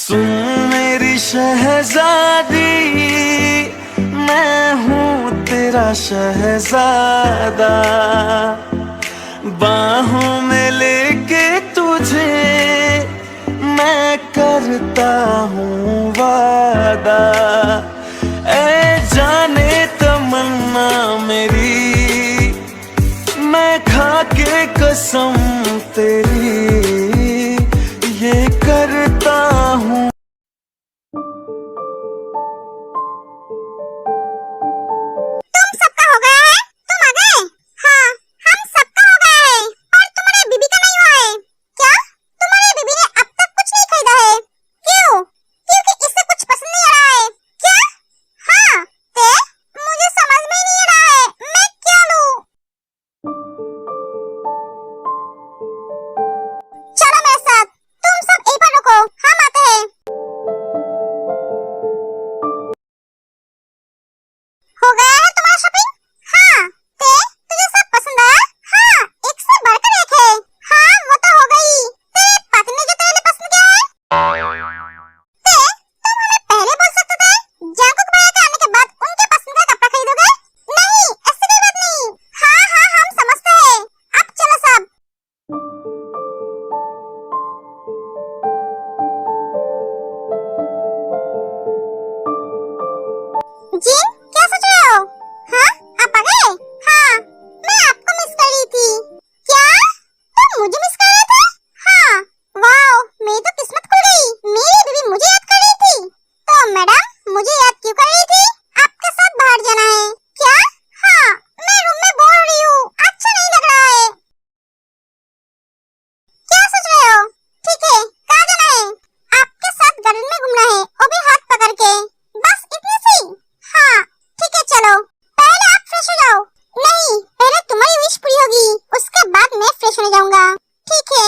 सुन मेरी शहजादी, मैं हूँ तेरा शहजादा। बाहों में लेके तुझे मैं करता हूँ वादा। ऐ जाने तमन्ना मेरी, मैं खा के कसम तेरी ये करता हूँ। तुम सबका हो गया है? तुम आ गए? हाँ, हम सबका हो गया है। और तुम्हारे बीबी का नहीं हुआ है क्या? तुम्हारे बीबी ने अब तक कुछ नहीं खरीदा है। क्यों? क्योंकि इससे कुछ पसंद नहीं आ रहा है क्या? हाँ, मुझे समझ में ही नहीं आ रहा है, मैं क्या लूं? चलो मेरे साथ, तुम सब यहीं पर रुको, हम आते हैं। हो गया है तुम्हारा शॉपिंग? हाँ, तुझे सब पसंद आया? हाँ, एक से बढ़कर एक है। हाँ, वो तो हो गई। तेरे पति ने जो तेरे लिए पसंद किया है? तुम हमें पहले बोल सकते थे। जंकुक भैया के आने के बाद उनके पसंद का कपड़ा खरीदोगे? नहीं, ऐसी कोई बात नहीं। हाँ, हम समझते हैं। अब चलो सब। जिन, क्या सोच रहे हो? हाँ, आप आ गए? हाँ, मैं आपको मिस कर रही थी। क्या? तुम मुझे मिस कर रहे थे? हाँ, वाओ, मेरी तो किस्मत खुल गई। मेरी बीवी मुझे याद कर रही थी। तो मैडम, मुझे याद क्यों कर रही थी? आपके साथ बाहर जाना है क्या? हाँ, मैं रूम में बोर हो रही हूँ, अच्छा नहीं लग रहा है। क्या सोच रहे हो? ठीक है, कहाँ जाना है? आपके साथ गार्डन में घूमना है, वो भी हाथ पकड़ के। बस इतनी सी? हाँ, ठीक है, चलो। पहले आप फ्रेश हो जाओ। नहीं, पहले तुम्हारी विश पूरी होगी, उसके बाद मैं फ्रेश होने जाऊंगा। ठीक है।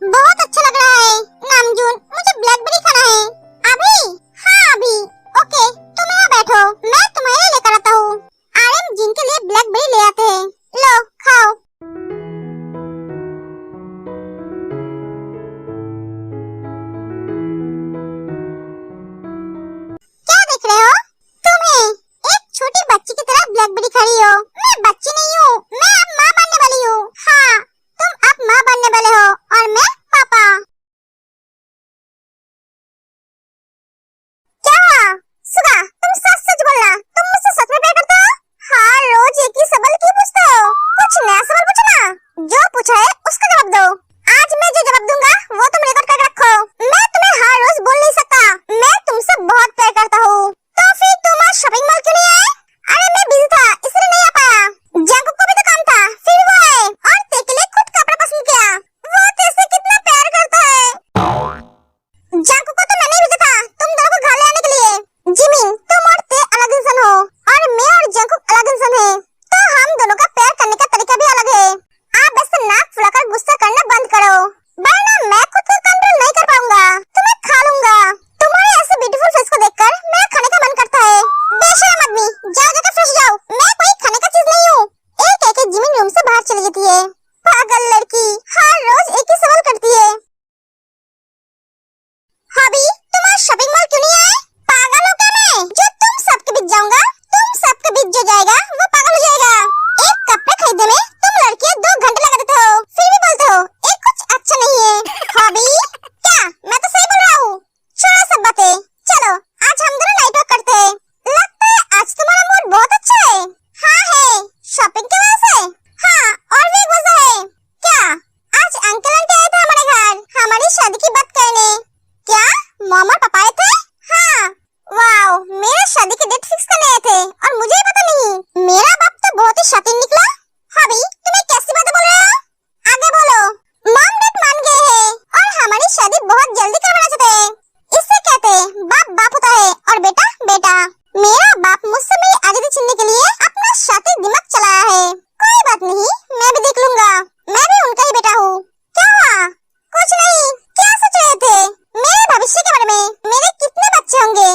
बहुत अच्छा लग रहा है नामजून, मुझे ब्लैकबेरी खाना है। अभी? हाँ, अभी। ओके, तुम यहाँ बैठो, मैं तुम्हारे लिए लेकर आता हूँ। आर्यन जिन के लिए ब्लैकबेरी ले आते हैं। लो, खाओ। क्या देख रहे हो? तुम्हें एक छोटी बच्ची की तरह ब्लैकबेरी खा रही हो। मैं बच्ची नहीं हूँ, मैं अब माँ बनने वाली हूँ। हाँ, तुम अब माँ बनने वाले हो और मैं पापा। क्या हुआ? सुगा, तुम सच सच बोलना, तुम मुझसे सच में प्यार करते हो? हाँ, रोज एक ही सवाल क्यों पूछते हो? कुछ नया सवाल पूछो ना। जो पूछा है उसका जवाब दो। आज मैं जो जवाब दूंगा वो तुम रिकॉर्ड करके रखो। मैं तुम्हें हर रोज बोल नहीं सकता, मैं तुमसे बहुत प्यार करता हूँ। तो फिर तुम आज शॉपिंग मॉल क्यों नहीं आए? अरे मैं बिजी था, इसलिए नहीं आ पाया। जंकुक को भी तो काम था, फिर वो आए और तेरे के लिए खुद कपड़ा पसंद किया। वो तेरे कितना प्यार करता है। जंकुक को तो मैंने भेजा था तुम दोनों को घर ले आने के लिए। जिमिन, तुम और ते अलग इंसान हो और मैं और जंकुक अलग इंसान है, तो हम दोनों का प्यार करने का तरीका भी अलग है। आप ऐसे नाक फुलाकर गुस्सा करना बंद करो, वरना मैं खुद को कंट्रोल नहीं कर पाऊंगा, तुम्हें खा लूंगा। तुम्हारे ऐसे ब्यूटीफुल फेस को देखकर मेरा खाने का मन करता है। बेशरम आदमी, जाओ जाकर फ्रेश हो जाओ, मैं कोई खाने का चीज नहीं हूँ। एक एक जिमिन रूम से बाहर चली जाती है। पागल लड़की, हर रोज एक ही सवाल करती है। हॉबी, तुम आज शॉपिंग मॉल क्यों नहीं आए? पागल हो क्या मैं, जो तुम सबके बीच जाऊंगा? तुम सबके बीच जो जाएगा वो पागल हो जाएगा। एक कपड़े खरीदने में तुम लड़कियां 2 घंटे लगा देते हो, फिर भी बोलते हो ये कुछ अच्छा नहीं है। हॉबी, क्या मैं तो सही बोल रहा हूँ? छोड़ो सब बातें, चलो आज हम दोनों नाइट वॉक करते हैं। लगता है आज तुम्हारा मूड बहुत अच्छा है। हाँ है, शॉपिंग की वजह से। हाँ, और भी एक वजह है। क्या? आज अंकल आंटी आए थे हमारे घर, हमारी शादी की बात करने। क्या? मॉम और पापा आए थे? हाँ, वाओ, मेरा शादी की डेट फिक्स करने आए थे और मुझे पता नहीं। मेरा बाप तो बहुत ही शातिर निकला। हॉबी, तुम्हें कैसी बातें बोल रहे हो? आगे बोलो। मॉम डैड मान गए हैं और हमारी शादी बहुत जल्दी करवाना चाहते हैं। इससे कहते हैं बाप बाप होता है और बेटा बेटा। मेरा बाप मुझसे मेरी आजादी छीनने के लिए अपना शातिर दिमाग चलाया है। कोई बात नहीं, मैं भी देख लूंगा, मैं भी उनका ही बेटा हूँ। क्या हुआ? कुछ नहीं, क्या सोच रहे थे? मेरे भविष्य के बारे में, मेरे कितने बच्चे होंगे?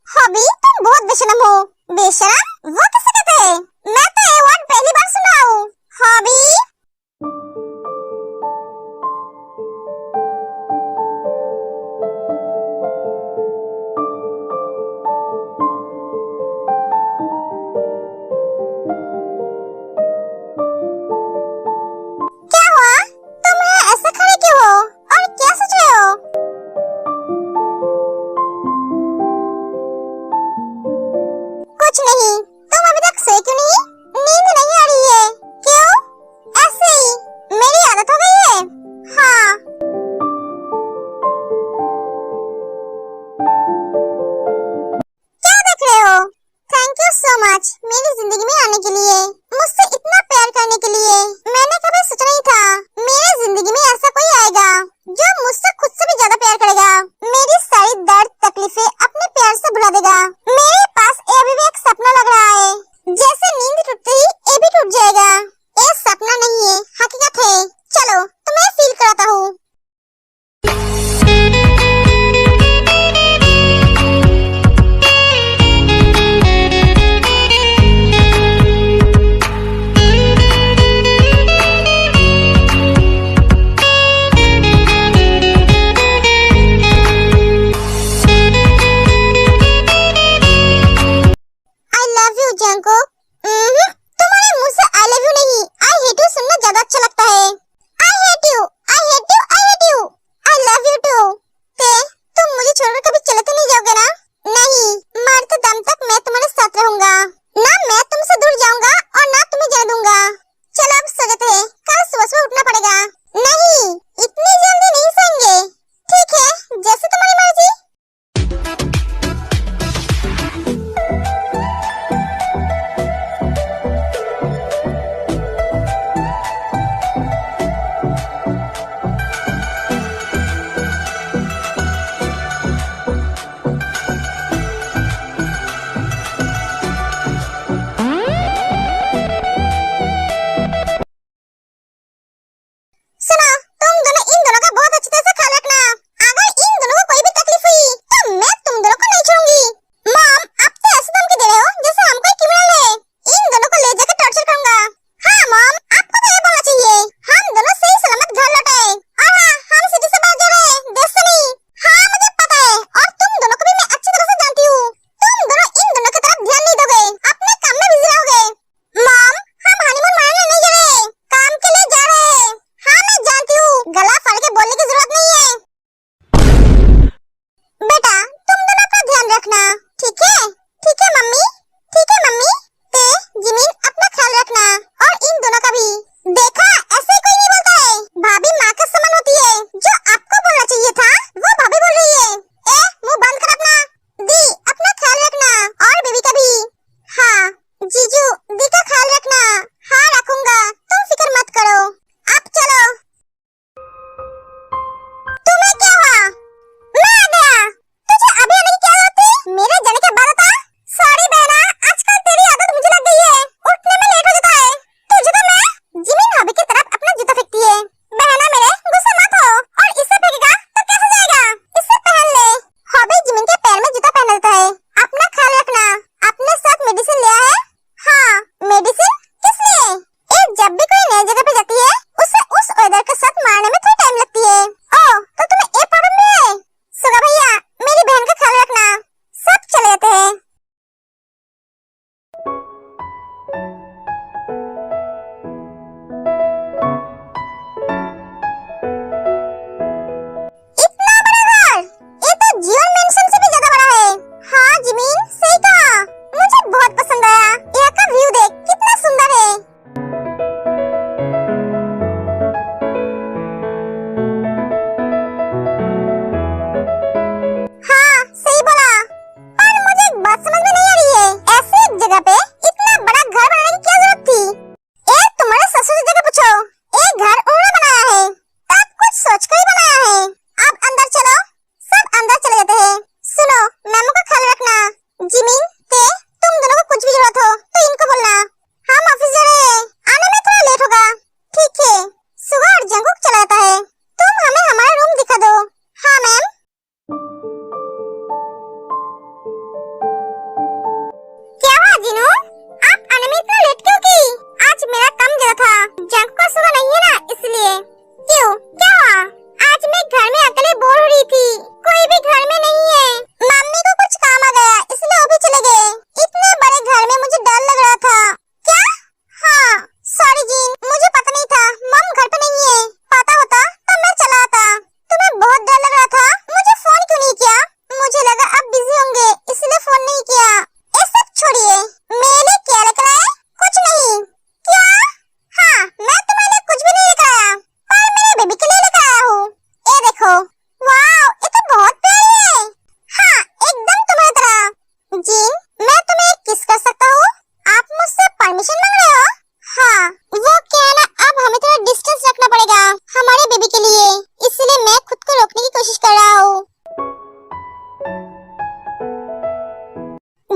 हॉबी, तुम बहुत बेशरम हो। बेशरम? वो किसे कहते हैं? मैं तो पहली बार सुन रहा हूँ। हॉबी? क्या हुआ? तुम यहाँ ऐसे खड़े क्यों हो और क्या सोच रहे हो? कुछ नहीं। तुम अभी तक सोए क्यों नहीं? नींद नहीं आ रही है? क्यों? ऐसे ही, मेरी आदत हो गई है। हाँ। क्या देख रहे हो? थैंक यू सो मच मेरी जिंदगी में आने के लिए, मुझसे इतना प्यार करने के लिए। मैंने कभी सोचा नहीं था मेरी जिंदगी में ऐसा कोई आएगा जो मुझसे खुद से भी ज्यादा प्यार करेगा, मेरी सारी दर्द तकलीफें अपने प्यार से भुला देगा। मेरे पास अभी भी एक सपना लग रहा है, जैसे नींद टूटते ही ये भी टूट जाएगा। ये सपना नहीं है, हकीकत है। चलो तुम्हें फील कराता हूँ। आई लव यू जंकुक। तुम्हारे मुंह से आई लव यू नहीं, आई हेट यू सुनना ज्यादा अच्छा लगता है। I hate you, I hate you, I hate you. I love you too. ते तुम मुझे छोड़कर कभी चले तो नहीं जाओगे ना? नहीं, मरते दम तक मैं तुम्हारे साथ रहूंगा। ना मैं तुमसे दूर जाऊंगा और ना तुम्हें जाने दूंगा। चलो अब सो जाते हैं, कल सुबह सुबह उठना पड़ेगा। नहीं, इतनी जल्दी नहीं सोएंगे। ठीक है, जैसे तुम्हारी मर्जी। सुनो, तुम दोनों इन दोनों का बहुत अच्छी तरह से ख्याल रखना। अगर इन दोनों को कोई भी तकलीफ हुई तो मैं तुम दोनों को नहीं छोड़ूंगी। मॉम, आप तो ऐसे धमकी दे रहे हो जैसे हम कोई क्रिमिनल है। इन दोनों को ले जाकर टॉर्चर करूंगा। हाँ मॉम, आपको तो ये बोलना चाहिए। हम दोनों सही सलामत घर लौट आए। और हाँ, हम सिटी से बाहर जा रहे हैं, देश से नहीं। हाँ मुझे पता है, और तुम दोनों को भी मैं अच्छी तरह से जानती हूँ। तुम दोनों इन दोनों की तरफ ध्यान नहीं दोगे, अपने काम में बिजी रहोगे। मॉम, हम हनीमून मनाने नहीं जा रहे, काम के लिए जा रहे हैं। हाँ मैं जानती हूँ, गला फाड़ के बोलने की जरूरत नहीं है। बेटा तुम दोनों का ध्यान रखना, ठीक है? ठीक है मम्मी, ठीक है मम्मी। ते जिमीन, अपना ख्याल रखना, और इन दोनों का भी। देखा, ऐसे कोई नहीं बोलता है। भाभी माँ का समान होती है। जो आपको बोलना चाहिए था वो भाभी बोल रही है। ए मुंह बंद कर अपना। दी, अपना ख्याल रखना, और बेबी का भी। हाँ जीजू, दी का ख्याल रखना। हाँ रखूंगा, तुम फिक्र मत करो। अब चलो। तुम्हें क्या हुआ? मैं आ गया। तुझे अभी आने की क्या जरूरत थी? मेरे जाने के बाद आता।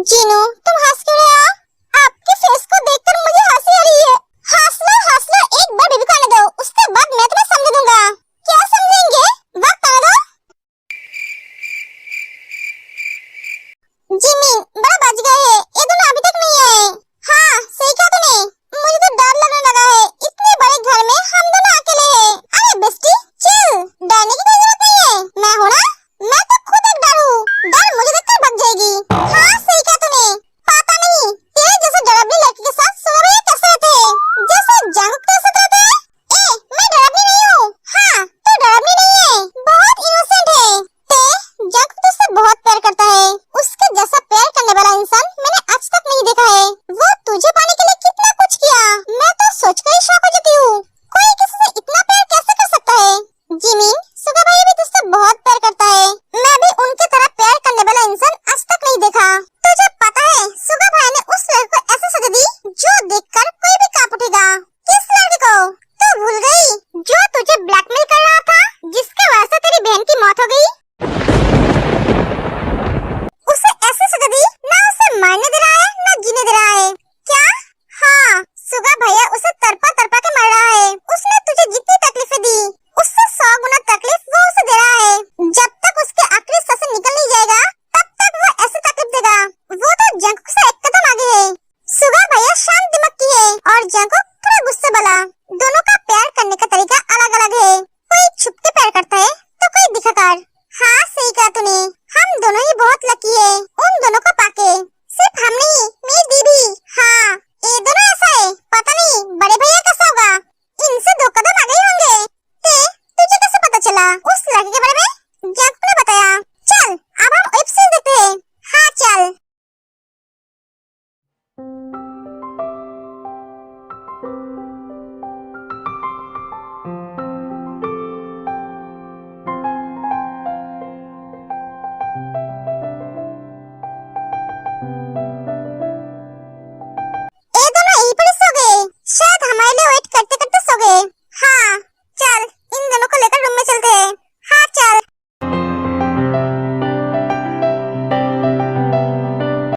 जीनू, तुम हंस क्यों रहे हो? आपके फेस को देखकर मुझे हंसी आ रही है। हंस लो, एक बार बेबी को आने दो, उसके बाद मैं तुम्हें समझा दूंगा। क्या समझेंगे? वक्त आने दो। जिमिन, बड़ा बच गए हैं, ये दोनों अभी तक नहीं आए। हाँ, सही कहा तूने, मुझे तो डर लगने लगा है, इतने बड़े घर में हम दोनों अकेले हैं। अरे बेस्टी, चिल, डरने की कोई जरूरत नहीं है, मैं हूं ना, मैं तो खुद एक डर हूँ, डर मुझे देखकर भग जाएगी। हाँ, सही कहा तूने, पता नहीं तेरे जैसे डरावनी लड़की के साथ सुबह भैया कैसे रहते हैं, जैसे जंग के साथ रहते हैं। मैं डरावनी नहीं हूँ। हाँ, तू डरावनी नहीं है, बहुत इनोसेंट है। जंग तुझसे बहुत प्यार करता है, उसके जैसा प्यार करने वाला इंसान मैंने आज तक नहीं देखा है। वो तुझे पाने के लिए कितना कुछ किया, मैं तो सोचकर ही शॉक हो जाती हूँ। कोई किसी से इतना प्यार कैसे कर सकता है? जिमिन, सुगा भाई भी तुझसे बहुत प्यार करता है, मैं भी उनके तरह प्यार करने वाला इंसान आज तक नहीं देखा। तुझे पता है, सुगा भाई ने उस लड़के को ऐसे सजा दी जो देखकर कोई भी कांप उठेगा। किस लड़के को? तू भूल गई, जो तुझे ब्लैकमेल कर रहा था, जिसके वजह से तेरी बहन की मौत हो गई। उसे ऐसे सजा दी, ना उसे मरने दे रहा है, ना जीने दे रहा है। क्या? हाँ, सुगा भैया उसे तड़पा तड़पा के मर रहा है। उसने तुझे जितनी तकलीफें दी, उससे 100 गुना तकलीफ वो उसे दे रहा है। जब तक उसके आखिरी सांस निकल नहीं जाएगा, तब तक वो ऐसे तकलीफ देगा। वो तो जंकुक से एक कदम आगे है। सुगा भैया शांत दिमाग की है और जंकुक थोड़ा गुस्से वाला। दोनों का प्यार करने का तरीका अलग अलग है, कोई छुप के प्यार करता है तो कोई दिखाकर। हाँ, सही कहा तूने, हम दोनों ही बहुत लकी है उन दोनों को पाके। सिर्फ हम नहीं, मेरी दीदी। हाँ, ये दोनों ऐसा है, पता नहीं बड़े भैया कैसा होगा, इनसे 2 कदम आगे ही होंगे। तुझे कैसे पता चला उस लड़के के बारे में? जंकुक ने बताया। चल, अब हम वेब सीरीज देखते हैं। हाँ चल।